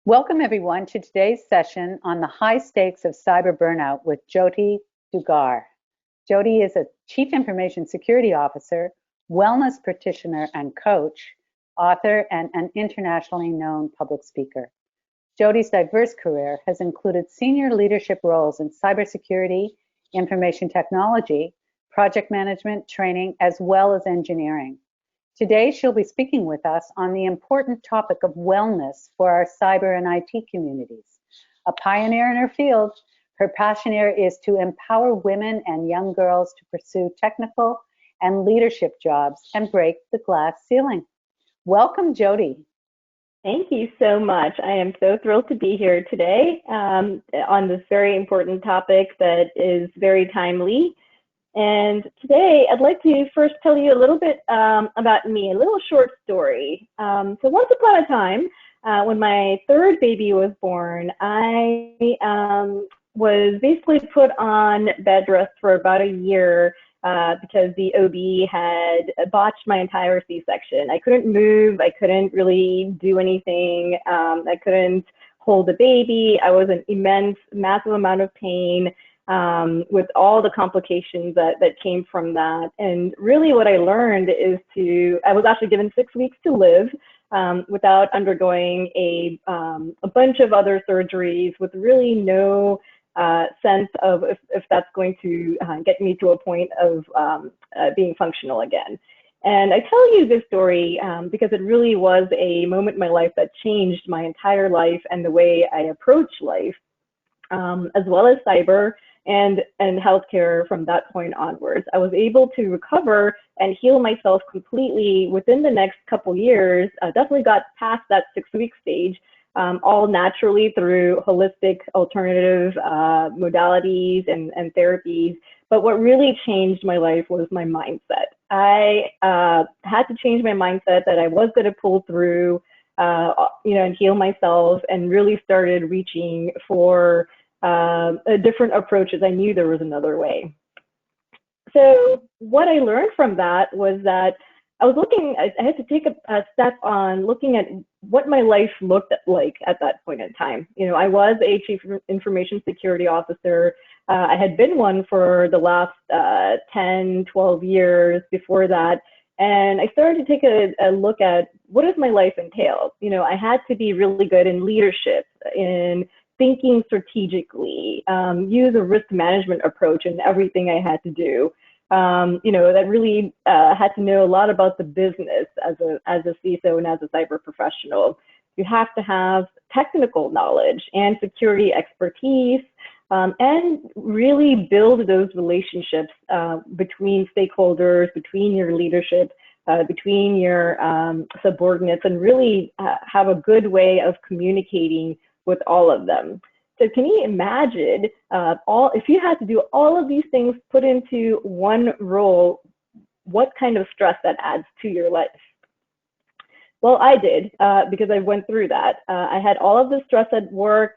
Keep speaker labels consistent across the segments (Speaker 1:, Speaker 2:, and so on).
Speaker 1: Welcome everyone to today's session on the high stakes of cyber burnout with Jothi Dugar. Jothi is a Chief Information Security Officer, wellness practitioner and coach, author, and an internationally known public speaker. Jothi's diverse career has included senior leadership roles in cybersecurity, information technology, project management, training, as well as engineering. Today, she'll be speaking with us on the important topic of wellness for our cyber and IT communities. A pioneer in her field, her passion area is to empower women and young girls to pursue technical and leadership jobs and break the glass ceiling. Welcome, Jothi.
Speaker 2: Thank you so much. I am so thrilled to be here today on this very important topic that is very timely. And today, I'd like to first tell you a little bit about me, a little short story. So once upon a time, when my third baby was born, I was basically put on bed rest for about a year because the OB had botched my entire C-section. I couldn't move. I couldn't really do anything. I couldn't hold the baby. I was in immense, massive amount of pain. With all the complications that came from that. And really what I learned is I was actually given 6 weeks to live without undergoing a bunch of other surgeries with really no sense of if that's going to get me to a point of being functional again. And I tell you this story because it really was a moment in my life that changed my entire life and the way I approach life, as well as cyber and healthcare from that point onwards. I was able to recover and heal myself completely within the next couple years. Definitely got past that 6-week stage, all naturally through holistic alternative modalities and therapies. But what really changed my life was my mindset. I had to change my mindset that I was going to pull through, and heal myself, and really started reaching for different approaches. I knew there was another way. So what I learned from that was that I had to take a step on looking at what my life looked like at that point in time. I was a Chief Information Security Officer. I had been one for the last 10, 12 years before that. And I started to take a look at what does my life entail? I had to be really good in leadership, in thinking strategically, use a risk management approach in everything I had to do. That really had to know a lot about the business as a CISO and as a cyber professional. You have to have technical knowledge and security expertise, and really build those relationships between stakeholders, between your leadership, between your subordinates, and really have a good way of communicating with all of them. So can you imagine if you had to do all of these things put into one role, what kind of stress that adds to your life? Well, I did because I went through that. I had all of the stress at work,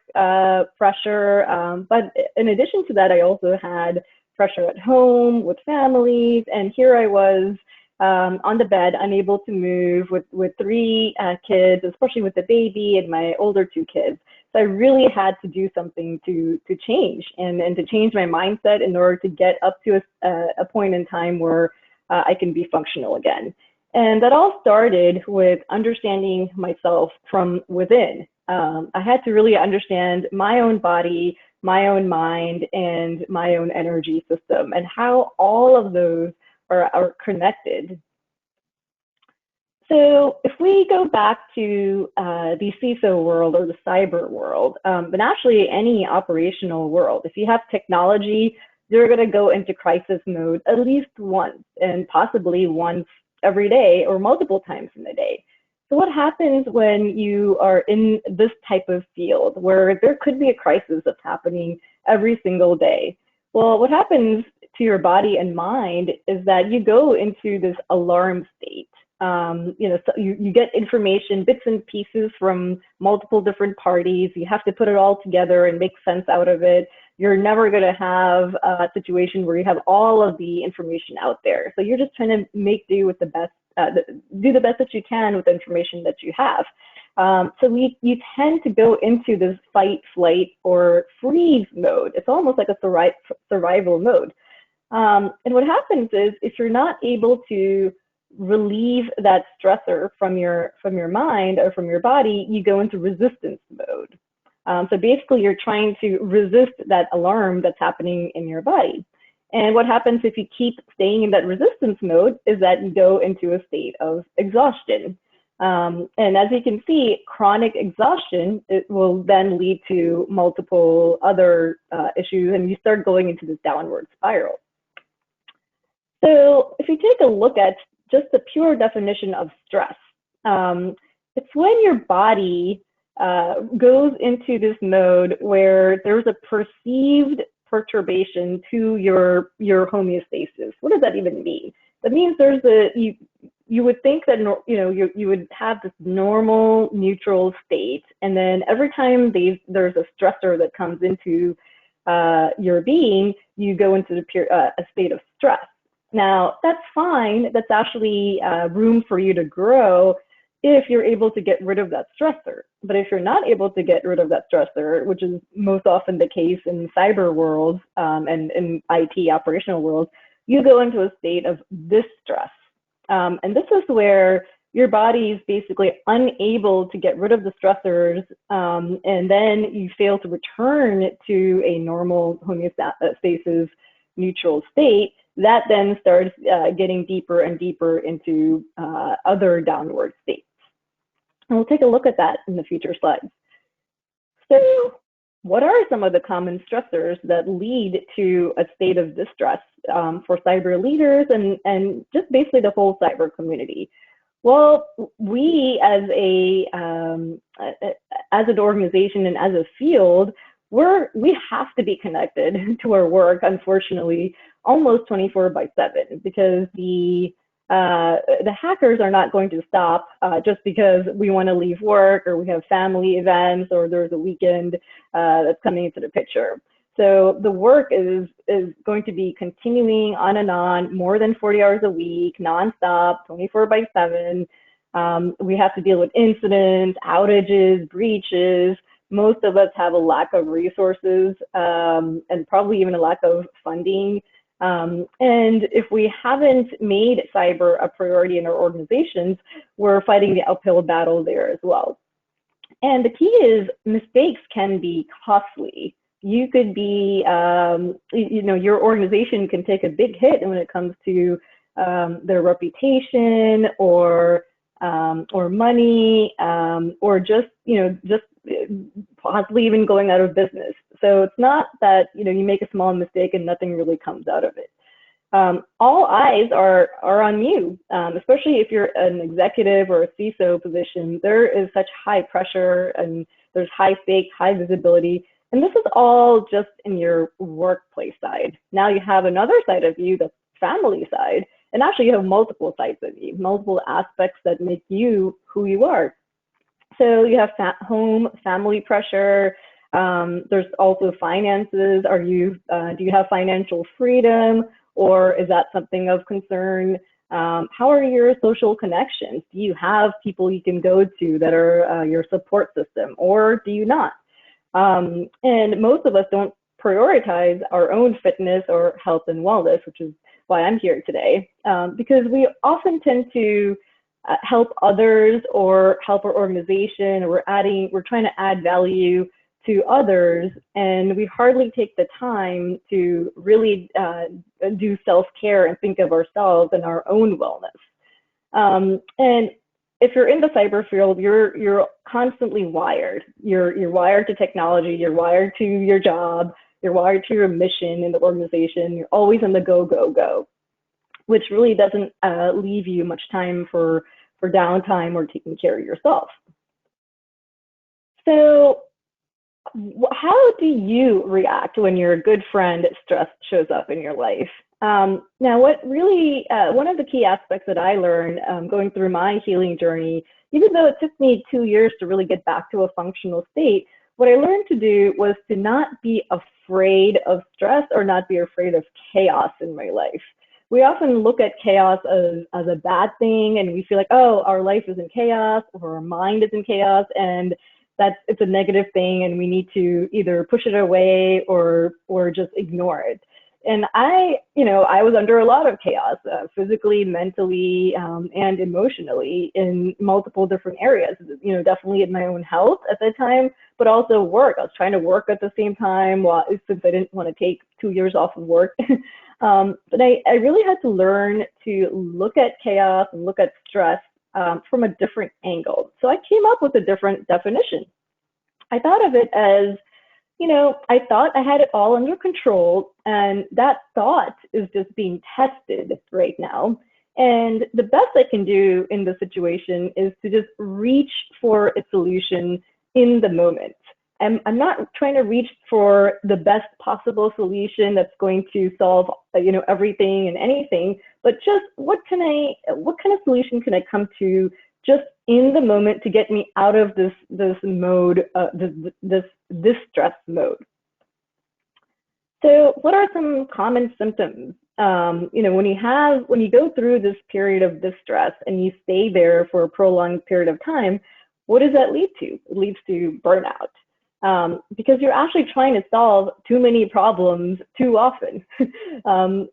Speaker 2: pressure, but in addition to that, I also had pressure at home with families, and here I was on the bed, unable to move with 3 kids, especially with the baby and my older 2 kids. So I really had to do something to change and to change my mindset in order to get up to a point in time where I can be functional again. And that all started with understanding myself from within. I had to really understand my own body, my own mind, and my own energy system, and how all of those are connected. So if we go back to the CISO world or the cyber world, but actually any operational world, if you have technology, you're going to go into crisis mode at least once, and possibly once every day or multiple times in the day. So what happens when you are in this type of field where there could be a crisis that's happening every single day? Well, what happens to your body and mind is that you go into this alarm state. So you get information, bits and pieces from multiple different parties. You have to put it all together and make sense out of it. You're never going to have a situation where you have all of the information out there. So you're just trying to make do with the best, do the best that you can with the information that you have. So you tend to go into this fight, flight, or freeze mode. It's almost like a survival mode. And what happens is if you're not able to relieve that stressor from your mind or from your body, you go into resistance mode. So basically, you're trying to resist that alarm that's happening in your body. And what happens if you keep staying in that resistance mode is that you go into a state of exhaustion. And as you can see, chronic exhaustion, it will then lead to multiple other issues, and you start going into this downward spiral. So if you take a look at just the pure definition of stress, it's when your body goes into this mode where there's a perceived perturbation to your homeostasis. What does that even mean? That means there's you would think that you would have this normal neutral state, and then every time there's a stressor that comes into your being, you go into a state of stress. Now, that's fine. That's actually room for you to grow if you're able to get rid of that stressor. But if you're not able to get rid of that stressor, which is most often the case in cyber worlds and in IT operational worlds, you go into a state of distress. And this is where your body is basically unable to get rid of the stressors, and then you fail to return to a normal homeostasis neutral state. That then starts getting deeper and deeper into other downward states. And we'll take a look at that in the future slides. So what are some of the common stressors that lead to a state of distress for cyber leaders and just basically the whole cyber community? Well, we as an organization and as a field, we have to be connected to our work, unfortunately, almost 24/7, because the hackers are not going to stop just because we want to leave work or we have family events or there's a weekend that's coming into the picture. So the work is going to be continuing on and on, more than 40 hours a week, nonstop, 24/7. We have to deal with incidents, outages, breaches. Most of us have a lack of resources and probably even a lack of funding. And if we haven't made cyber a priority in our organizations, we're fighting the uphill battle there as well. And the key is mistakes can be costly. You could be, your organization can take a big hit when it comes to their reputation or money, or just possibly even going out of business. So it's not that you make a small mistake and nothing really comes out of it. All eyes are on you, especially if you're an executive or a CISO position. There is such high pressure and there's high stakes, high visibility. And this is all just in your workplace side. Now you have another side of you, the family side, and actually you have multiple sides of you, multiple aspects that make you who you are. So you have home, family pressure. There's also finances. Do you have financial freedom, or is that something of concern? How are your social connections? Do you have people you can go to that are your support system, or do you not? And most of us don't prioritize our own fitness or health and wellness, which is why I'm here today, because we often tend to help others or help our organization, or we're trying to add value to others, and we hardly take the time to really do self-care and think of ourselves and our own wellness. And if you're in the cyber field, you're constantly wired. You're wired to technology, you're wired to your job, you're wired to your mission in the organization, you're always on the go, which really doesn't leave you much time for downtime or taking care of yourself. So how do you react when your good friend stress shows up in your life? Now, what really, one of the key aspects that I learned going through my healing journey, even though it took me 2 years to really get back to a functional state, what I learned to do was to not be afraid of stress or not be afraid of chaos in my life. we often look at chaos as a bad thing, and we feel like, oh, our life is in chaos, or our mind is in chaos, and it's a negative thing, and we need to either push it away or just ignore it. And I was under a lot of chaos, physically, mentally, and emotionally in multiple different areas. Definitely in my own health at the time, but also work. I was trying to work at the same time, since I didn't want to take 2 years off of work. But I really had to learn to look at chaos and look at stress from a different angle. So I came up with a different definition. I thought of it as, I thought I had it all under control, and that thought is just being tested right now. And the best I can do in the situation is to just reach for a solution in the moment. I'm not trying to reach for the best possible solution that's going to solve, everything and anything, but just what kind of solution can I come to just in the moment to get me out of this mode, this stress mode. So what are some common symptoms? When you go through this period of distress and you stay there for a prolonged period of time, what does that lead to? It leads to burnout. Because you're actually trying to solve too many problems too often.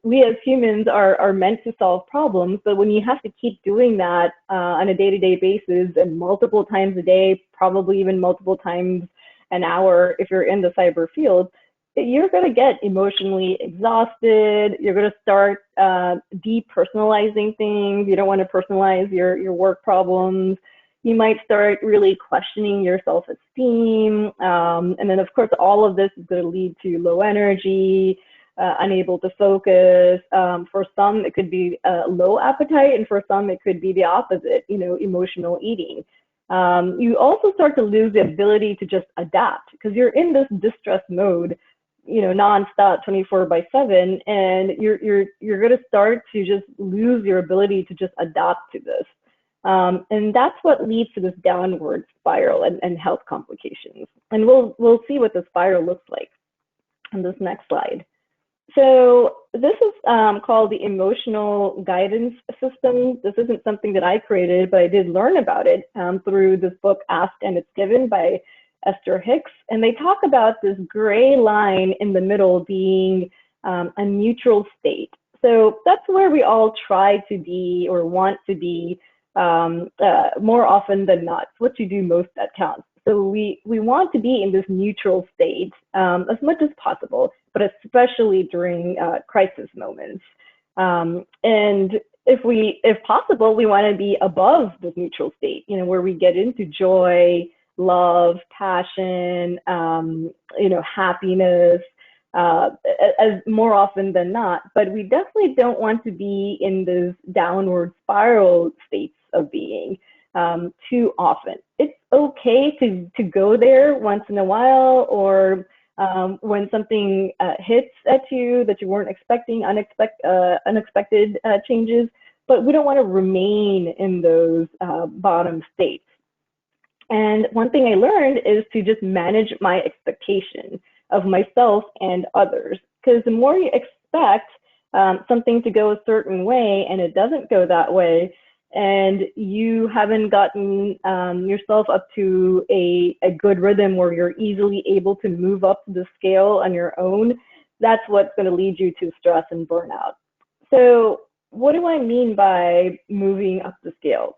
Speaker 2: We as humans are meant to solve problems, but when you have to keep doing that on a day-to-day basis and multiple times a day, probably even multiple times an hour if you're in the cyber field, you're going to get emotionally exhausted. You're going to start depersonalizing things. You don't want to personalize your work problems. You might start really questioning your self-esteem. And then, of course, all of this is going to lead to low energy, unable to focus. For some, it could be low appetite, and for some, it could be the opposite, emotional eating. You also start to lose the ability to just adapt because you're in this distress mode, nonstop, 24/7, and you're going to start to just lose your ability to just adapt to this. And that's what leads to this downward spiral and health complications. And we'll see what the spiral looks like on this next slide. So this is called the emotional guidance system. This isn't something that I created, but I did learn about it through this book, Asked and It's Given by Esther Hicks. And they talk about this gray line in the middle being a neutral state. So that's where we all try to be or want to be more often than not. It's what you do most that counts. So we want to be in this neutral state as much as possible, but especially during crisis moments. And if possible, we want to be above the neutral state, where we get into joy, love, passion, happiness, as more often than not. But we definitely don't want to be in this downward spiral states of being too often. It's okay to go there once in a while, or when something hits at you that you weren't expecting, unexpected changes, but we don't want to remain in those bottom states. And one thing I learned is to just manage my expectation of myself and others, because the more you expect something to go a certain way and it doesn't go that way, and you haven't gotten yourself up to a good rhythm where you're easily able to move up the scale on your own, that's what's going to lead you to stress and burnout. So what do I mean by moving up the scale?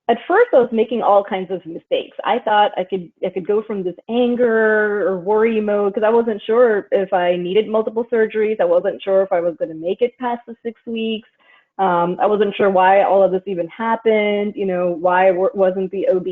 Speaker 2: At first, I was making all kinds of mistakes. I thought I could go from this anger or worry mode, because I wasn't sure if I needed multiple surgeries. I wasn't sure if I was going to make it past the 6 weeks. I wasn't sure why all of this even happened. Why wasn't the OB,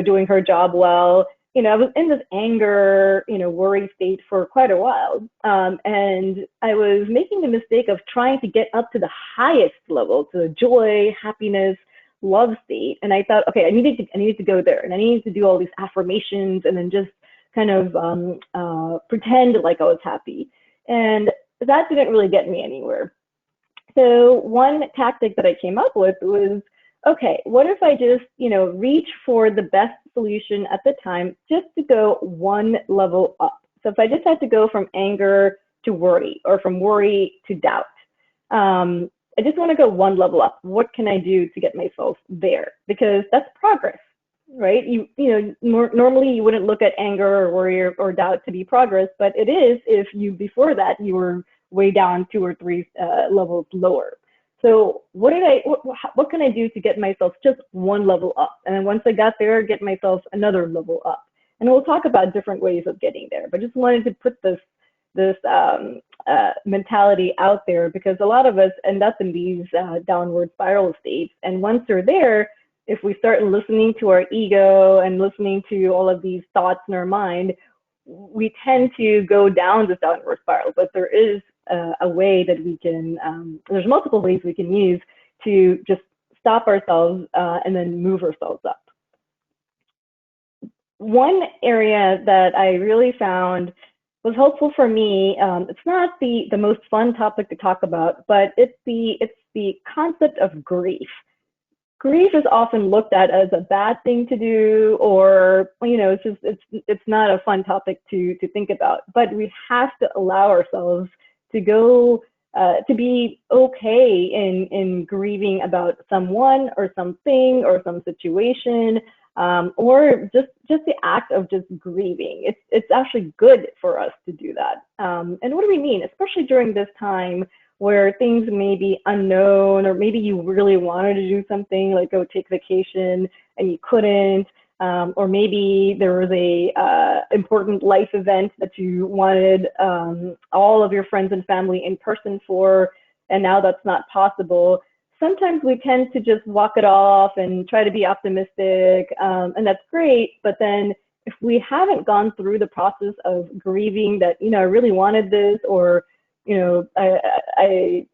Speaker 2: doing her job well? I was in this anger, worry state for quite a while. And I was making the mistake of trying to get up to the highest level, to the joy, happiness, love state. And I thought, okay, I needed to go there, and I needed to do all these affirmations and then just kind of pretend like I was happy. And that didn't really get me anywhere. So one tactic that I came up with was, okay, what if I just, reach for the best solution at the time, just to go one level up? So if I just had to go from anger to worry, or from worry to doubt, I just want to go one level up. What can I do to get myself there? Because that's progress, right? Normally you wouldn't look at anger or worry or doubt to be progress, but it is if before that you were way down 2 or 3 levels lower. So what can I do to get myself just one level up? And then once I got there, get myself another level up. And we'll talk about different ways of getting there, but just wanted to put this mentality out there, because a lot of us end up in these downward spiral states. And once they're there, if we start listening to our ego and listening to all of these thoughts in our mind, we tend to go down this downward spiral. But there is a way that we can, there's multiple ways we can use to just stop ourselves and then move ourselves up. One area that I really found was helpful for me, it's not the most fun topic to talk about, but it's the concept of grief. Grief is often looked at as a bad thing to do, or it's not a fun topic to think about. But we have to allow ourselves to go to be okay in grieving about someone or something or some situation, or just the act of just grieving. It's actually good for us to do that. And what do we mean? Especially during this time where things may be unknown, or maybe you really wanted to do something like go take vacation and you couldn't, or maybe there was a important life event that you wanted all of your friends and family in person for, and now that's not possible. Sometimes we tend to just walk it off and try to be optimistic, and that's great. But then if we haven't gone through the process of grieving that, I really wanted this, or, I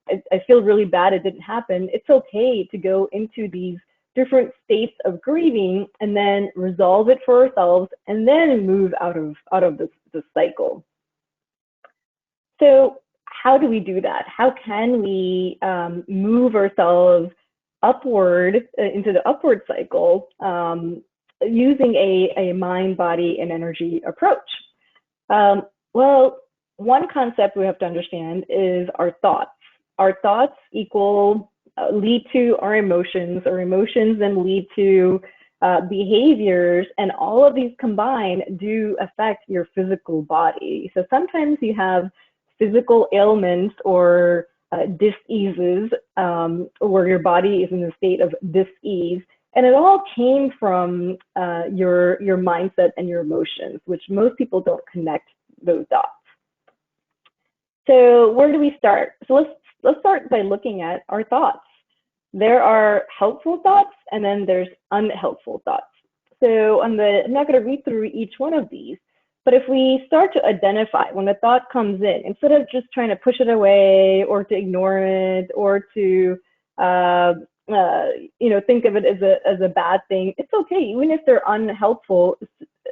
Speaker 2: feel really bad it didn't happen, it's okay to go into these different states of grieving and then resolve it for ourselves and then move out of this cycle. So how do we do that? How can we move ourselves upward into the upward cycle using a mind, body, and energy approach? Well, one concept we have to understand is our thoughts. Our thoughts lead to our emotions then lead to behaviors, and all of these combined do affect your physical body. So sometimes you have physical ailments or dis-eases, where your body is in a state of dis-ease, and it all came from your mindset and your emotions, which most people don't connect those dots. So where do we start? So let's start by looking at our thoughts. There are helpful thoughts, and then there's unhelpful thoughts. So I'm not going to read through each one of these, but if we start to identify when a thought comes in, instead of just trying to push it away or to ignore it or to think of it as a bad thing, it's okay. Even if they're unhelpful,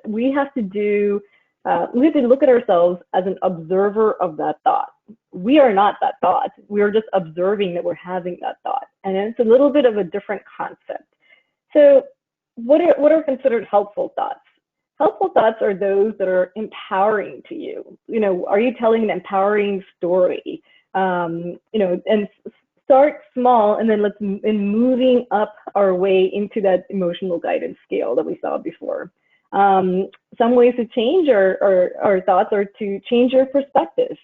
Speaker 2: we have to look at ourselves as an observer of that thought. We are not that thought. We are just observing that we're having that thought. And it's a little bit of a different concept. So what are considered helpful thoughts? Helpful thoughts are those that are empowering to you. Are you telling an empowering story? And start small, and then in moving up our way into that emotional guidance scale that we saw before. Some ways to change our thoughts are to change your perspective.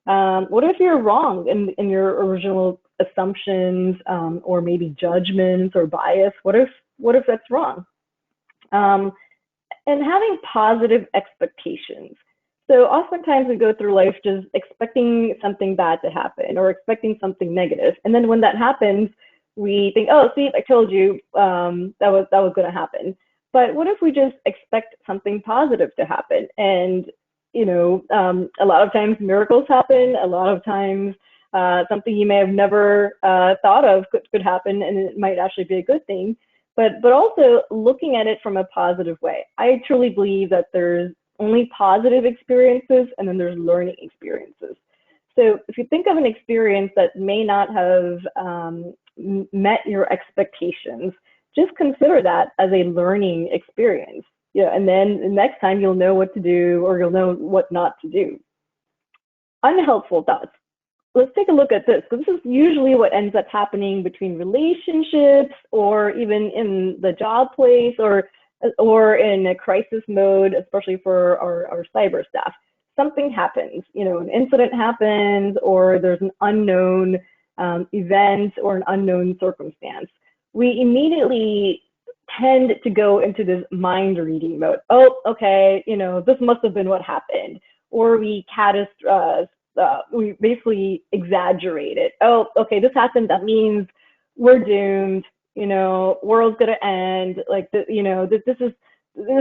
Speaker 2: What if you're wrong in your original assumptions, or maybe judgments or bias? What if that's wrong? And having positive expectations. So oftentimes we go through life just expecting something bad to happen or expecting something negative, and then when that happens, we think, oh, see, I told you that was going to happen. But what if we just expect something positive to happen? And a lot of times miracles happen. A lot of times something you may have never thought of could happen, and it might actually be a good thing. But also looking at it from a positive way. I truly believe that there's only positive experiences, and then there's learning experiences. So if you think of an experience that may not have met your expectations, just consider that as a learning experience. And then the next time you'll know what to do, or you'll know what not to do. Unhelpful thoughts. let's take a look at this, because this is usually what ends up happening between relationships, or even in the job place, or in a crisis mode, especially for our cyber staff. Something happens, an incident happens, or there's an unknown event or an unknown circumstance. We immediately tend to go into this mind reading mode. Oh, okay, this must have been what happened. Or we we basically exaggerate it. Oh, okay, this happened, that means we're doomed, world's gonna end, like, this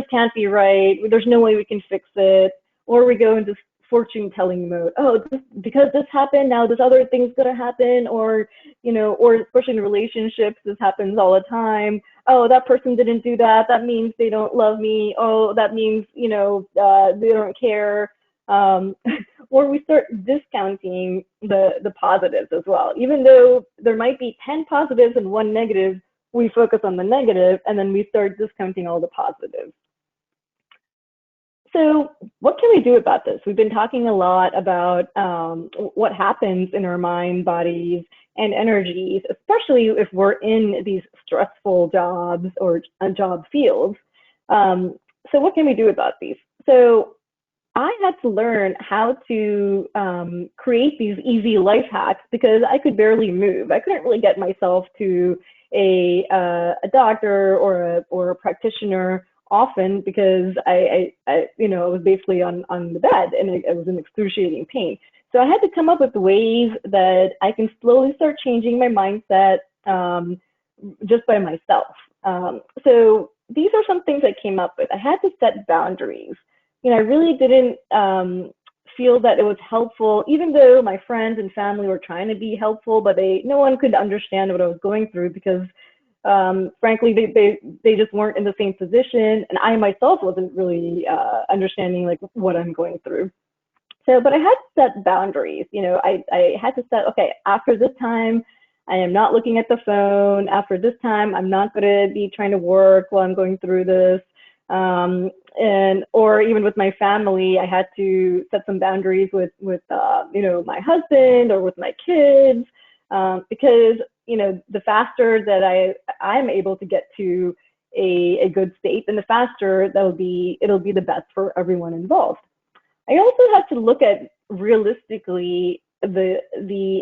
Speaker 2: can't be right, there's no way we can fix it. Or we go into fortune telling mode. Oh, because this happened, now this other thing's gonna happen. Or or especially in relationships, this happens all the time. Oh, that person didn't do that, that means they don't love me. Oh, that means they don't care. Or we start discounting the positives as well. Even though there might be 10 positives and 1 negative, we focus on the negative, and then we start discounting all the positives. So what can we do about this? We've been talking a lot about what happens in our mind, bodies, and energies, especially if we're in these stressful jobs or job fields. So what can we do about these? So I had to learn how to create these easy life hacks, because I could barely move. I couldn't really get myself to a doctor or a practitioner often, because I was basically on the bed, and I was in excruciating pain. So I had to come up with ways that I can slowly start changing my mindset just by myself. So these are some things I came up with. I had to set boundaries. I really didn't feel that it was helpful, even though my friends and family were trying to be helpful, but no one could understand what I was going through, because frankly, they just weren't in the same position, and I myself wasn't really understanding like what I'm going through. So, but I had to set boundaries. I had to set, okay, after this time, I am not looking at the phone. After this time, I'm not going to be trying to work while I'm going through this. Or even with my family, I had to set some boundaries with my husband or with my kids, because the faster that I'm able to get to a good state, then the faster it'll be the best for everyone involved. I also had to look at realistically the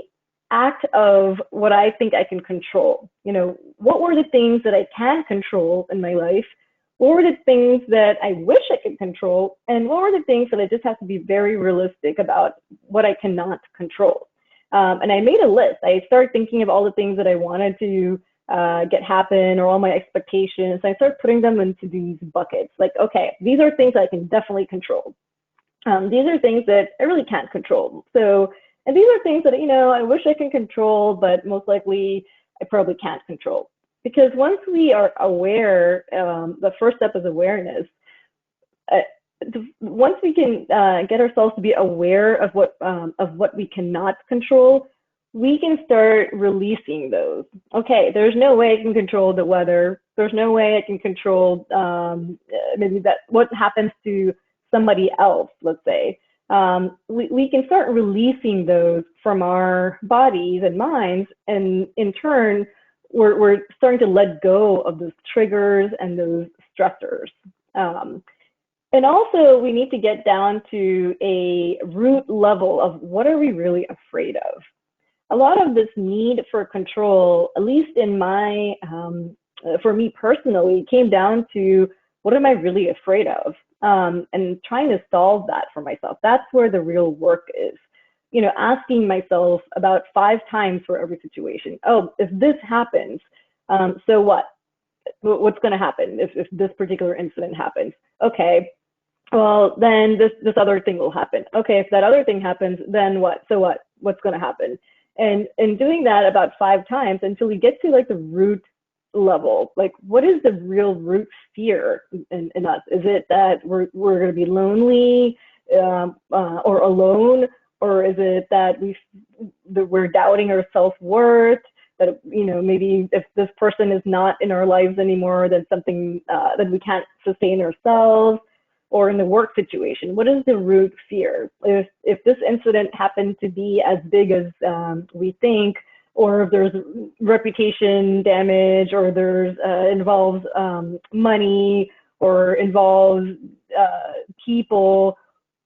Speaker 2: act of what I think I can control. What were the things that I can control in my life? What were the things that I wish I could control? And what were the things that I just have to be very realistic about what I cannot control? And I made a list. I started thinking of all the things that I wanted to get happen, or all my expectations. I started putting them into these buckets. Like, okay, these are things I can definitely control. These are things that I really can't control. So, and these are things that, I wish I can control, but most likely I probably can't control. Because once we are aware, the first step is awareness. Once we can get ourselves to be aware of what we cannot control, we can start releasing those. Okay, there's no way I can control the weather. There's no way I can control maybe that what happens to somebody else, let's say. We can start releasing those from our bodies and minds, and in turn, we're starting to let go of those triggers and those stressors. And also, we need to get down to a root level of what are we really afraid of. A lot of this need for control, at least in for me personally, came down to what am I really afraid of, and trying to solve that for myself. That's where the real work is. Asking myself about 5 times for every situation. Oh, if this happens, so what? What's going to happen if this particular incident happens? Okay, well, then this other thing will happen. Okay, if that other thing happens, then what? So what? What's going to happen? And doing that about 5 times until we get to like the root level. Like, what is the real root fear in us? Is it that we're going to be lonely or alone? Or is it that we're doubting our self-worth, that, maybe if this person is not in our lives anymore, then something that we can't sustain ourselves? or in the work situation, what is the root fear? If this incident happened to be as big as we think, or if there's reputation damage, or there's involves money, or involves people.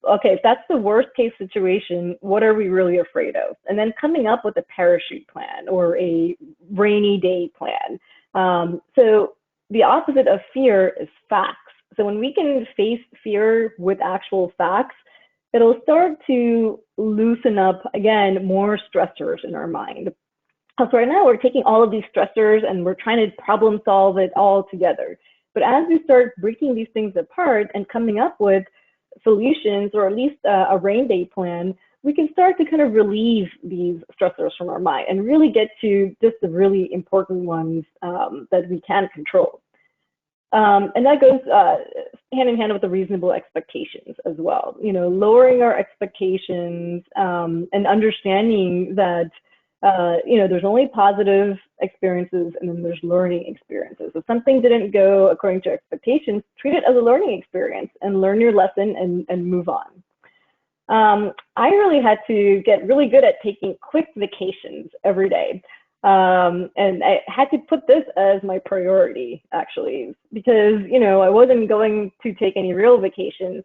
Speaker 2: Okay, if that's the worst case situation, what are we really afraid of? And then coming up with a parachute plan or a rainy day plan. So the opposite of fear is facts. So when we can face fear with actual facts, it'll start to loosen up, again, more stressors in our mind. So right now we're taking all of these stressors and we're trying to problem solve it all together. But as we start breaking these things apart and coming up with solutions, or at least a rain day plan, we can start to kind of relieve these stressors from our mind and really get to just the really important ones that we can control. And that goes hand in hand with the reasonable expectations as well. You know, lowering our expectations and understanding that you know, there's only positive experiences and then there's learning experiences. If something didn't go according to expectations, treat it as a learning experience and learn your lesson and move on. I really had to get really good at taking quick vacations every day. And I had to put this as my priority, actually, because, you know, I wasn't going to take any real vacations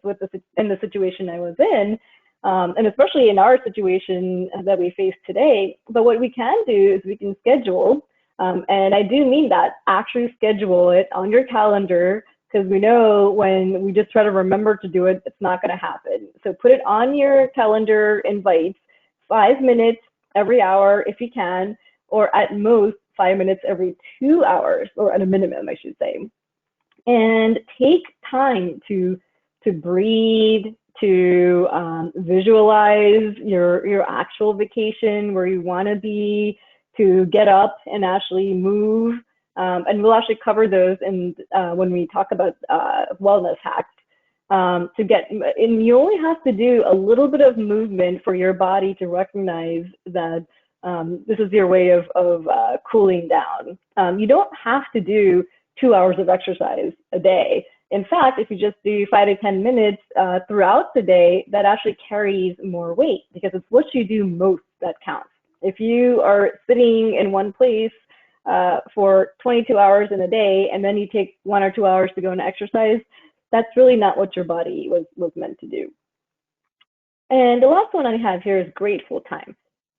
Speaker 2: in the situation I was in. And especially in our situation that we face today. But what we can do is we can schedule, and I do mean that, actually schedule it on your calendar, because we know when we just try to remember to do it, it's not going to happen. So put it on your calendar invite, 5 minutes every hour if you can, or at most 5 minutes every 2 hours, or at a minimum, I should say. And take time to breathe, to visualize your actual vacation, where you want to be, to get up and actually move. And we'll actually cover those when we talk about wellness hacks. And you only have to do a little bit of movement for your body to recognize that this is your way of cooling down. You don't have to do 2 hours of exercise a day. In fact, if you just do 5 to 10 minutes throughout the day, that actually carries more weight, because it's what you do most that counts. If you are sitting in one place for 22 hours in a day, and then you take 1 or 2 hours to go and exercise, that's really not what your body was meant to do. And the last one I have here is grateful time.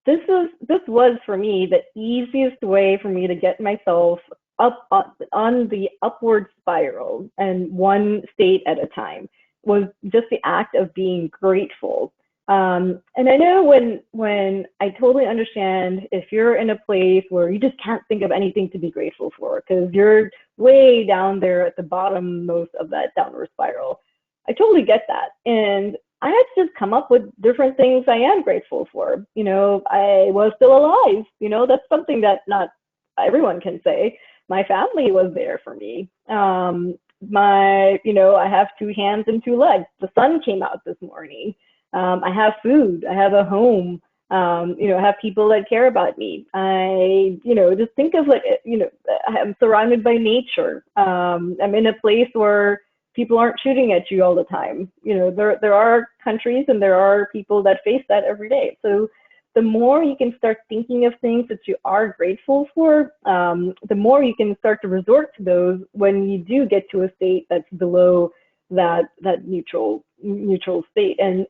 Speaker 2: This was for me the easiest way for me to get myself up on the upward spiral, and one state at a time, was just the act of being grateful. And I know when I totally understand if you're in a place where you just can't think of anything to be grateful for because you're way down there at the bottom most of that downward spiral. I totally get that. And I had to just come up with different things I am grateful for. You know, I was still alive. You know, that's something that not everyone can say. My family was there for me. I have 2 hands and 2 legs. The sun came out this morning. I have food. I have a home. I have people that care about me. Just think of I'm surrounded by nature. I'm in a place where people aren't shooting at you all the time. You know, there are countries and there are people that face that every day. So the more you can start thinking of things that you are grateful for, the more you can start to resort to those when you do get to a state that's below that neutral state. And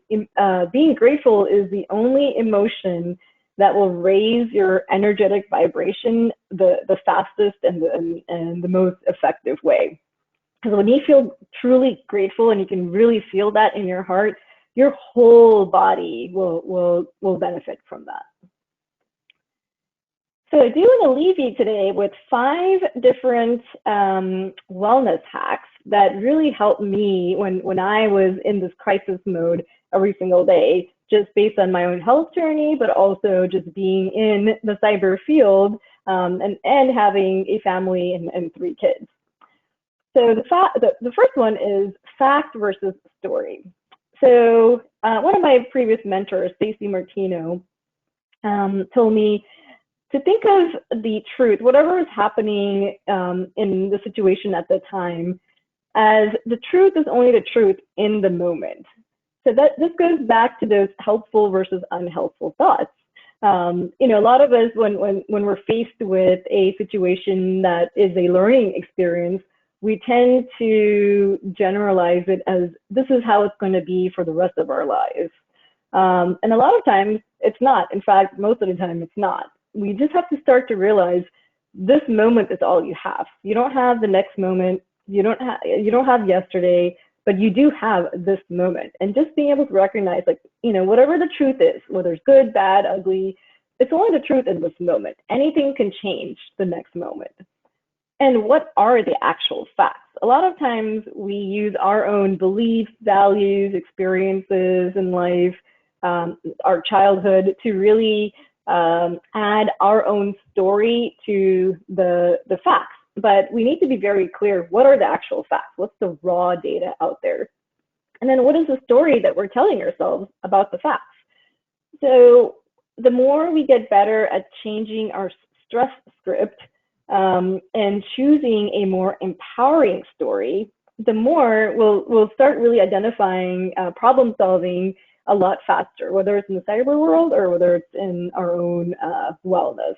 Speaker 2: being grateful is the only emotion that will raise your energetic vibration the fastest and the most effective way. Because when you feel truly grateful and you can really feel that in your heart, your whole body will benefit from that. So I do want to leave you today with 5 different wellness hacks that really helped me when I was in this crisis mode every single day, just based on my own health journey, but also just being in the cyber field and having a family and 3 kids. So the first one is fact versus story. So one of my previous mentors, Stacey Martino, told me to think of the truth, whatever is happening in the situation at the time, as the truth is only the truth in the moment. So that this goes back to those helpful versus unhelpful thoughts. A lot of us, when we're faced with a situation that is a learning experience, we tend to generalize it as this is how it's going to be for the rest of our lives. And a lot of times it's not. In fact, most of the time it's not. We just have to start to realize this moment is all you have. You don't have the next moment. You don't have yesterday, but you do have this moment. And just being able to recognize, whatever the truth is, whether it's good, bad, ugly, it's only the truth in this moment. Anything can change the next moment. And what are the actual facts? A lot of times we use our own beliefs, values, experiences in life, our childhood to really add our own story to the facts. But we need to be very clear, what are the actual facts? What's the raw data out there? And then what is the story that we're telling ourselves about the facts? So the more we get better at changing our stress script and choosing a more empowering story, the more we'll start really identifying problem solving a lot faster, whether it's in the cyber world or whether it's in our own wellness.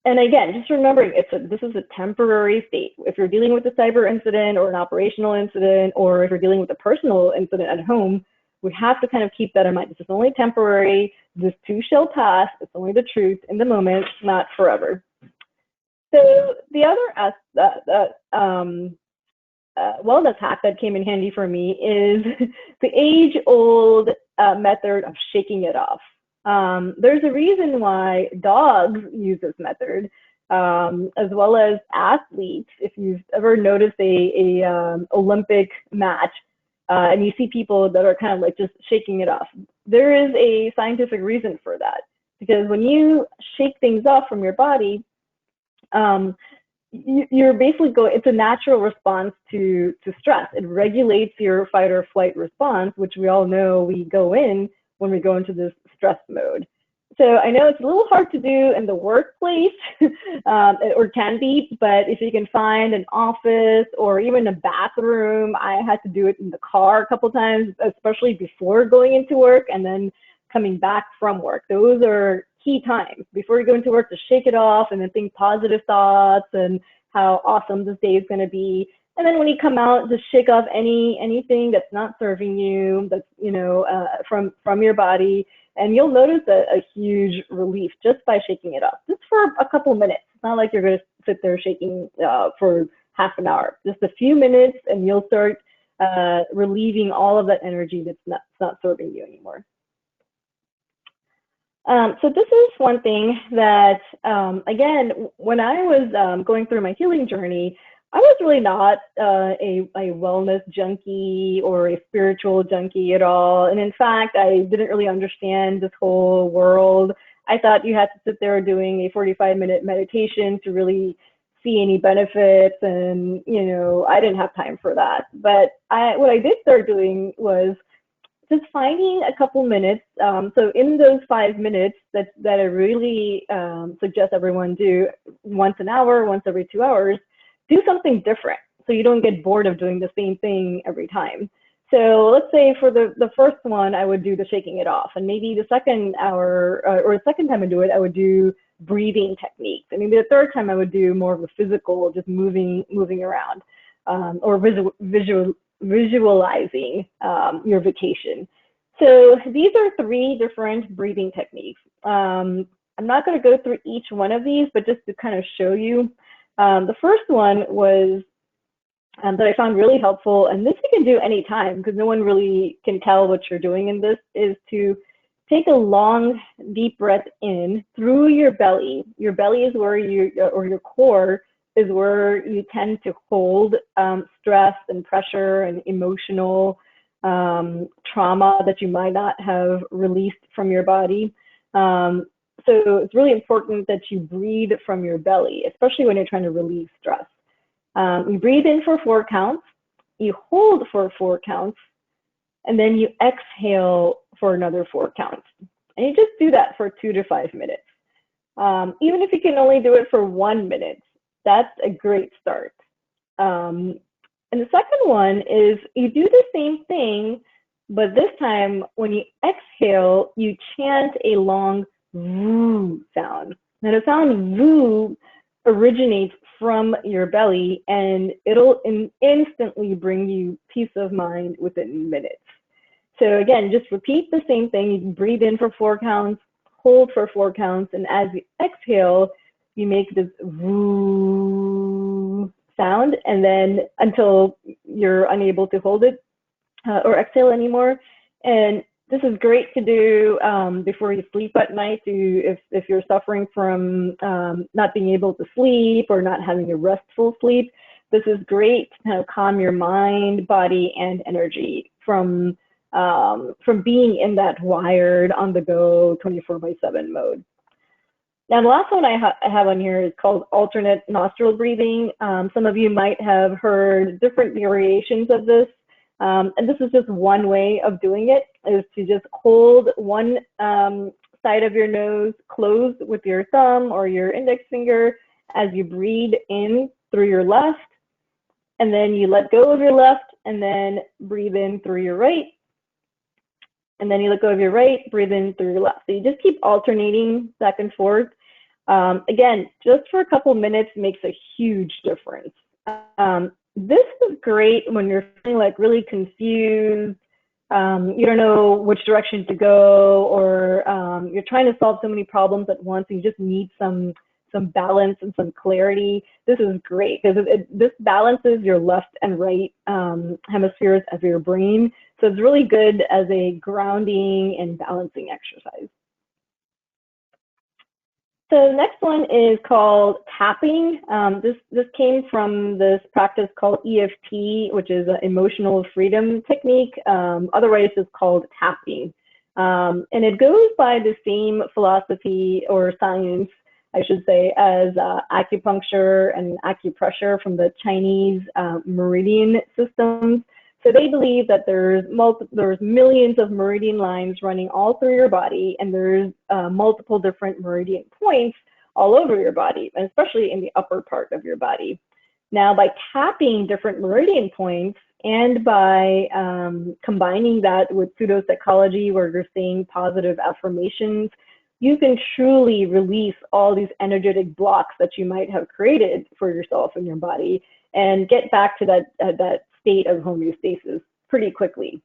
Speaker 2: And again, just remembering this is a temporary state. If you're dealing with a cyber incident or an operational incident, or if you're dealing with a personal incident at home, we have to kind of keep that in mind. This is only temporary. This too shall pass. It's only the truth in the moment, not forever. So the other wellness hack that came in handy for me is the age-old method of shaking it off. There's a reason why dogs use this method, as well as athletes. If you've ever noticed a Olympic match, and you see people that are kind of like just shaking it off, there is a scientific reason for that. Because when you shake things off from your body, you're basically it's a natural response to stress. It regulates your fight or flight response, which we all know we go in when we go into this stress mode. So I know it's a little hard to do in the workplace, or can be, but if you can find an office or even a bathroom, I had to do it in the car a couple times, especially before going into work and then coming back from work. Those are key times before you go into work, to shake it off and then think positive thoughts and how awesome this day is going to be. And then when you come out, just shake off anything that's not serving you, that's from your body, and you'll notice a huge relief just by shaking it off, just for a couple minutes. It's not like you're going to sit there shaking for half an hour. Just a few minutes, and you'll start relieving all of that energy that's not serving you anymore. So this is one thing that, again, when I was going through my healing journey, I was really not a wellness junkie or a spiritual junkie at all. And in fact, I didn't really understand this whole world. I thought you had to sit there doing a 45-minute meditation to really see any benefits. And, I didn't have time for that. But what I did start doing was just finding a couple minutes. So in those 5 minutes that I really suggest everyone do once an hour, once every 2 hours, do something different so you don't get bored of doing the same thing every time. So let's say for the first one, I would do the shaking it off. And maybe the second hour or the second time I do it, I would do breathing techniques. And maybe the third time I would do more of the physical, just moving around, or visualizing your vacation. So these are 3 different breathing techniques. I'm not going to go through each one of these, but just to kind of show you. The first one was that I found really helpful, and this you can do anytime because no one really can tell what you're doing in this, is to take a long, deep breath in through your belly. Your belly is where or your core is where you tend to hold stress and pressure and emotional trauma that you might not have released from your body. So it's really important that you breathe from your belly, especially when you're trying to relieve stress. You breathe in for 4 counts, you hold for 4 counts, and then you exhale for another 4 counts. And you just do that for 2 to 5 minutes. Even if you can only do it for 1 minute, that's a great start. And the second one is you do the same thing, but this time when you exhale, you chant a long voo sound. Now the sound voo originates from your belly, and it'll instantly bring you peace of mind within minutes. So again, just repeat the same thing. You can breathe in for 4 counts, hold for 4 counts, and as you exhale, you make this voo sound, and then until you're unable to hold it or exhale anymore. And this is great to do before you sleep at night. If you're suffering from not being able to sleep or not having a restful sleep, this is great to kind of calm your mind, body, and energy from being in that wired, on the go, 24/7 mode. Now, the last one I have on here is called alternate nostril breathing. Some of you might have heard different variations of this. And this is just one way of doing it, is to just hold one side of your nose closed with your thumb or your index finger as you breathe in through your left, and then you let go of your left, and then breathe in through your right. And then you let go of your right, breathe in through your left. So you just keep alternating back and forth. Again, just for a couple minutes makes a huge difference. This is great when you're feeling like really confused, you don't know which direction to go, or you're trying to solve so many problems at once and you just need some balance and some clarity. This is great because this balances your left and right hemispheres of your brain. So it's really good as a grounding and balancing exercise. So the next one is called tapping. This came from this practice called EFT, which is an emotional freedom technique. Otherwise, it's called tapping. And it goes by the same philosophy or science, I should say, as acupuncture and acupressure from the Chinese meridian systems. So they believe that there's millions of meridian lines running all through your body, and there's multiple different meridian points all over your body, and especially in the upper part of your body. Now, by tapping different meridian points and by combining that with pseudopsychology, where you're saying positive affirmations, you can truly release all these energetic blocks that you might have created for yourself and your body, and get back to that state of homeostasis pretty quickly.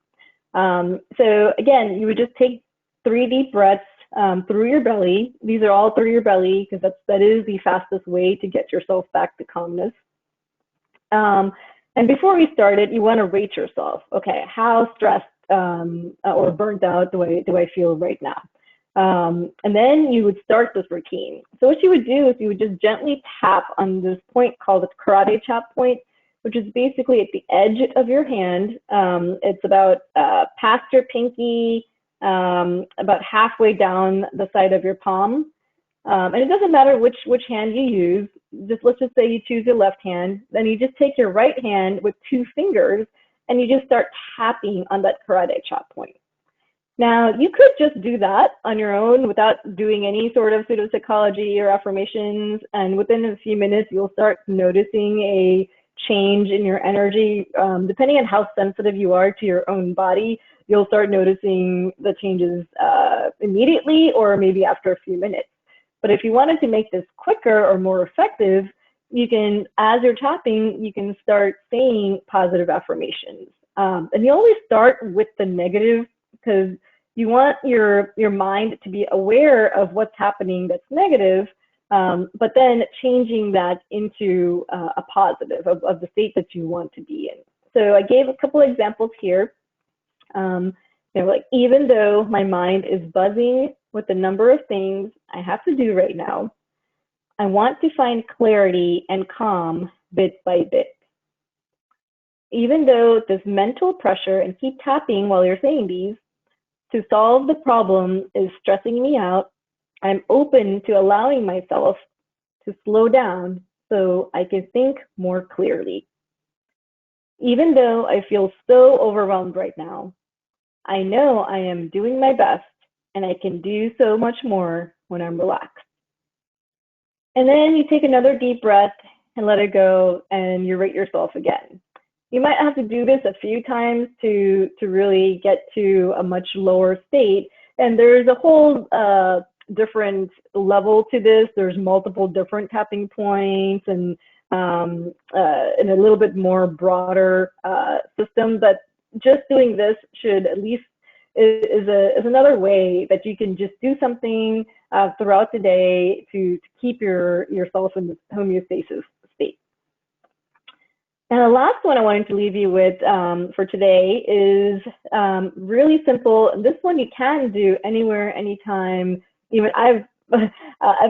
Speaker 2: So again, you would just take 3 deep breaths through your belly. These are all through your belly because that is the fastest way to get yourself back to calmness. And before we start it, you want to rate yourself. Okay, how stressed or burnt out do I feel right now? And then you would start this routine. So what you would do is you would just gently tap on this point called the karate chop point, which is basically at the edge of your hand. It's about past your pinky, about halfway down the side of your palm. And it doesn't matter which hand you use. Let's just say you choose your left hand. Then you just take your right hand with 2 fingers and you just start tapping on that karate chop point. Now, you could just do that on your own without doing any sort of pseudopsychology or affirmations, and within a few minutes, you'll start noticing a change in your energy. Depending on how sensitive you are to your own body, you'll start noticing the changes immediately or maybe after a few minutes. But if you wanted to make this quicker or more effective, you can, as you're tapping, you can start saying positive affirmations. And you always start with the negative because you want your mind to be aware of what's happening that's negative, but then changing that into a positive of the state that you want to be in. So I gave a couple examples here. Like, even though my mind is buzzing with the number of things I have to do right now, I want to find clarity and calm bit by bit. Even though this mental pressure, and keep tapping while you're saying these, to solve the problem is stressing me out, I'm open to allowing myself to slow down so I can think more clearly. Even though I feel so overwhelmed right now, I know I am doing my best and I can do so much more when I'm relaxed. And then you take another deep breath and let it go, and you rate yourself again. You might have to do this a few times to really get to a much lower state. And there's a whole different level to this. There's multiple different tapping points and a little bit more broader system. But just doing this should at least is another way that you can just do something throughout the day to keep yourself in the homeostasis state. And the last one I wanted to leave you with for today is really simple. This one you can do anywhere, anytime. Even I've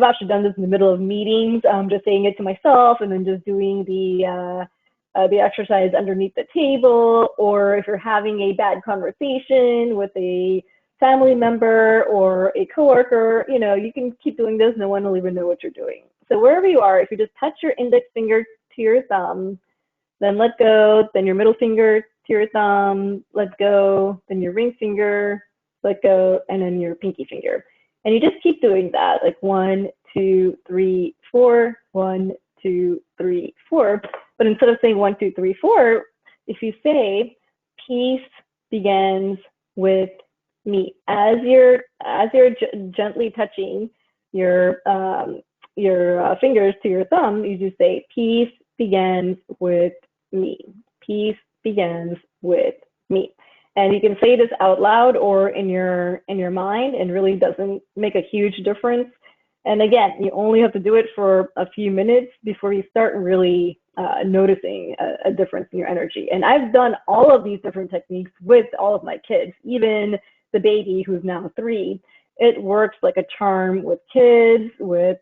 Speaker 2: actually done this in the middle of meetings, just saying it to myself, and then just doing the exercise underneath the table. Or if you're having a bad conversation with a family member or a coworker, you can keep doing this. No one will even know what you're doing. So wherever you are, if you just touch your index finger to your thumb, then let go, then your middle finger to your thumb, let go, then your ring finger, let go, and then your pinky finger. And you just keep doing that, like 1, 2, 3, 4, 1, 2, 3, 4. But instead of saying 1, 2, 3, 4, if you say peace begins with me, as you're gently touching your fingers to your thumb, you just say peace begins with me. Peace begins with me. And you can say this out loud or in your mind, and really doesn't make a huge difference. And again, you only have to do it for a few minutes before you start really noticing a difference in your energy. And I've done all of these different techniques with all of my kids, even the baby who's now 3. It works like a charm with kids, with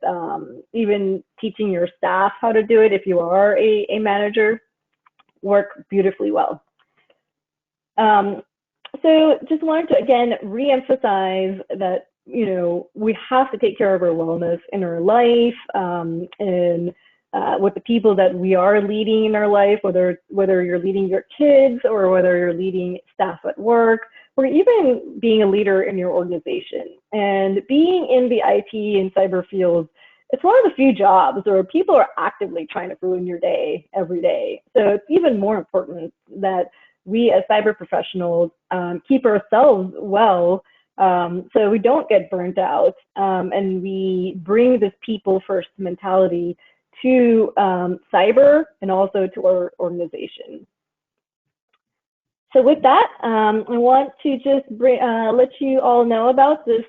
Speaker 2: even teaching your staff how to do it if you are a manager, work beautifully well. So just wanted to, again, reemphasize that, we have to take care of our wellness in our life, and with the people that we are leading in our life, whether you're leading your kids or whether you're leading staff at work, or even being a leader in your organization. And being in the IT and cyber fields, it's one of the few jobs where people are actively trying to ruin your day every day. So it's even more important that we as cyber professionals keep ourselves well, so we don't get burnt out, and we bring this people first mentality to cyber and also to our organization. So with that, I want to just let you all know about this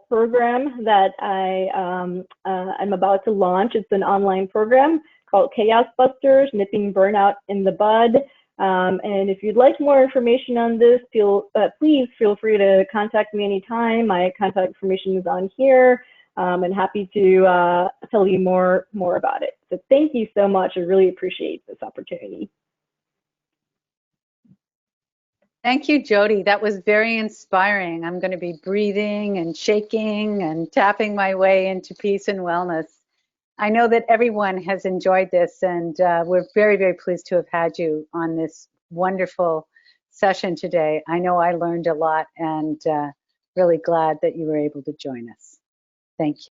Speaker 2: program that I'm about to launch. It's an online program called Chaos Busters, Nipping Burnout in the Bud. And if you'd like more information on this, please feel free to contact me anytime. My contact information is on here, and happy to tell you more about it. So thank you so much. I really appreciate this opportunity.
Speaker 1: Thank you, Jothi. That was very inspiring. I'm going to be breathing and shaking and tapping my way into peace and wellness. I know that everyone has enjoyed this, and we're very, very pleased to have had you on this wonderful session today. I know I learned a lot, and really glad that you were able to join us. Thank you.